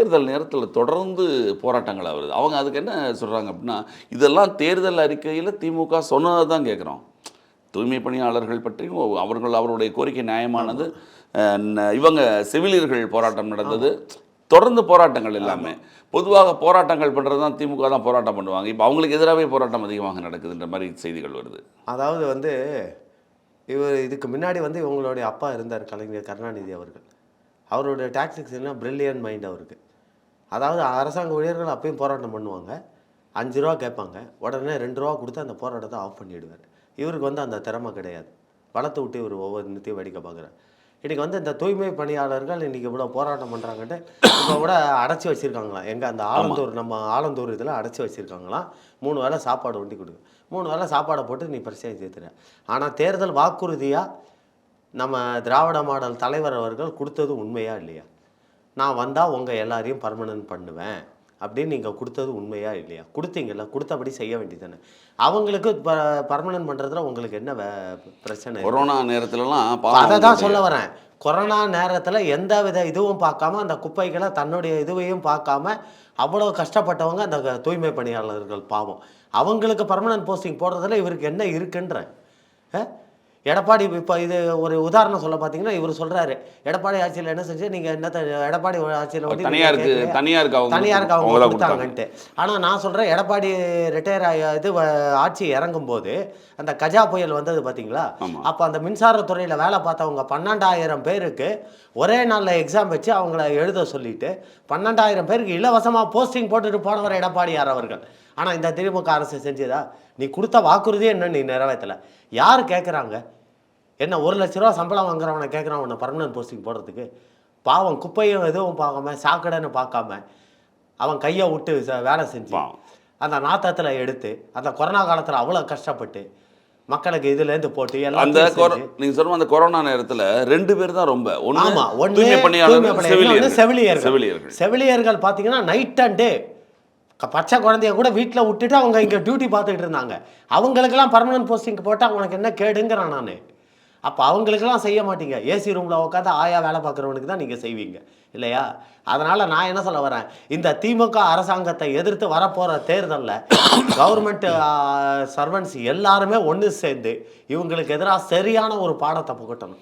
தேர்தல் நேரத்தில் தொடர்ந்து போராட்டங்கள் வருது. அவங்க அதுக்கு என்ன சொல்கிறாங்க அப்படின்னா, இதெல்லாம் தேர்தல் அறிக்கையில் திமுக சொன்னதை தான் கேட்குறோம். தூய்மை பணியாளர்கள் பற்றியும் அவருடைய கோரிக்கை நியாயமானது. இவங்க செவிலியர்கள் போராட்டம் நடந்தது. தொடர்ந்து போராட்டங்கள் எல்லாமே. பொதுவாக போராட்டங்கள் பண்ணுறது தான் திமுக தான் போராட்டம் பண்ணுவாங்க. இப்போ அவங்களுக்கு எதிராகவே போராட்டம் அதிகமாக நடக்குதுன்ற மாதிரி செய்திகள் வருது. அதாவது வந்து இதுக்கு முன்னாடி வந்து இவங்களுடைய அப்பா இருந்தார், கலைஞர் கருணாநிதி அவர்கள். அவருடைய டாக்டிக்ஸ் என்ன, பிரில்லியன்ட் மைண்ட் அவருக்கு. அதாவது அரசாங்க ஊழியர்கள் அப்பயும் போராட்டம் பண்ணுவாங்க. 5 ரூபா கேட்பாங்க, உடனே 2 ரூபா கொடுத்து அந்த போராட்டத்தை ஆஃப் பண்ணிவிடுவார். இவருக்கு வந்து அந்த திறமை கிடையாது. வளர்த்து விட்டு இவர் ஒவ்வொரு நித்தியம் வேடிக்கை பார்க்குறார். இன்றைக்கி வந்து இந்த தூய்மை பணியாளர்கள் இன்றைக்கி இவ்வளோ போராட்டம் பண்ணுறாங்கன்ட்டு இப்போ கூட அடைச்சி வச்சுருக்காங்களாம். எங்கே அந்த ஆலந்தூர், நம்ம ஆலந்தூர் இதில் அடைச்சி வச்சுருக்காங்களாம். 3 வேளை சாப்பாடு ஒண்டி கொடுக்கு, 3 வேளை சாப்பாடை போட்டு நீ பிரச்சனை சேர்த்துற. ஆனால் தேர்தல் வாக்குறுதியாக நம்ம திராவிட மாடல் தலைவர் அவர்கள் கொடுத்தது உண்மையா இல்லையா? நான் வந்தால் உங்கள் எல்லாரையும் பர்மனன்ட் பண்ணுவேன் அப்படின்னு நீங்கள் கொடுத்தது உண்மையா இல்லையா? கொடுத்தீங்கல்ல, கொடுத்தபடி செய்ய வேண்டியதானே. அவங்களுக்கு பர்மனன்ட் பண்ணுறதுல உங்களுக்கு என்ன பிரச்சனை? கொரோனா நேரத்துலலாம் அதை தான் சொல்ல வரேன். கொரோனா நேரத்தில் எந்த வித இதுவும் பார்க்காம, அந்த குப்பைகளை தன்னுடைய இதுவையும் பார்க்காம அவ்வளோ கஷ்டப்பட்டவங்க அந்த தூய்மை பணியாளர்கள் பாவம். அவங்களுக்கு பர்மனன்ட் போஸ்டிங் போடுறதுல இவருக்கு என்ன இருக்குன்ற. எடப்பாடி இப்போ இது ஒரு உதாரணம் சொல்ல பார்த்தீங்கன்னா, இவர் சொல்கிறாரு எடப்பாடி ஆட்சியில் என்ன செஞ்சு நீங்கள் என்ன எடப்பாடி ஆட்சியில் வந்து தனியாருக்கு அவங்க கொடுத்தாங்கன்ட்டு. ஆனால் நான் சொல்கிறேன், எடப்பாடி ரிட்டையர் இது ஆட்சி இறங்கும்போது அந்த கஜா புயல் வந்தது பார்த்தீங்களா? அப்போ அந்த மின்சாரத்துறையில் வேலை பார்த்தவங்க 12,000 பேருக்கு ஒரே நாளில் எக்ஸாம் வச்சு அவங்கள எழுத சொல்லிட்டு 12,000 பேருக்கு இலவசமாக போஸ்டிங் போட்டுட்டு போனவர் எடப்பாடியார் அவர்கள். ஆனால் இந்த திமுக அரசு செஞ்சுதா? நீ கொடுத்த வாக்குறுதியே என்ன நீ நிறைவேற்றலை. யார் கேட்குறாங்க? என்ன 1 லட்ச ரூபா சம்பளம் வாங்குறவனை கேட்குறான் உன்னை பர்மனன்ட் போஸ்டிங் போடுறதுக்கு? பாவம், குப்பையும் எதுவும் பார்க்காம, சாக்கடைன்னு பார்க்காம அவன் கையை விட்டு வேலை செஞ்சு அந்த நாத்தத்தில் எடுத்து அந்த கொரோனா காலத்தில் அவ்வளோ கஷ்டப்பட்டு மக்களுக்கு இதுலேருந்து போட்டு எல்லாம். நீங்கள் சொல்லுவோம் அந்த கொரோனா நேரத்தில் 2 பேர் தான் ரொம்ப. செவிலியர்கள் பார்த்தீங்கன்னா நைட் அண்ட் டே பச்சை குழந்தைய கூட வீட்டில் விட்டுட்டு அவங்க இங்கே டியூட்டி பார்த்துக்கிட்டு இருந்தாங்க. அவங்களுக்கெல்லாம் பர்மனன்ட் போஸ்டிங் போட்டால் உனக்கு என்ன கேடுங்கிறான் நான். அப்போ அவங்களுக்கெல்லாம் செய்ய மாட்டீங்க. ஏசி ரூமில் உட்காந்து ஆயா வேலை பார்க்குறவனுக்கு தான் நீங்கள் செய்வீங்க இல்லையா? அதனால் நான் என்ன சொல்ல வரேன், இந்த திமுக அரசாங்கத்தை எதிர்த்து வரப்போகிற தேர்தலில் கவர்மெண்ட் சர்வன்ட்ஸ் எல்லாருமே ஒன்று சேர்ந்து இவங்களுக்கு எதிராக சரியான ஒரு பாடத்தை புகட்டணும்.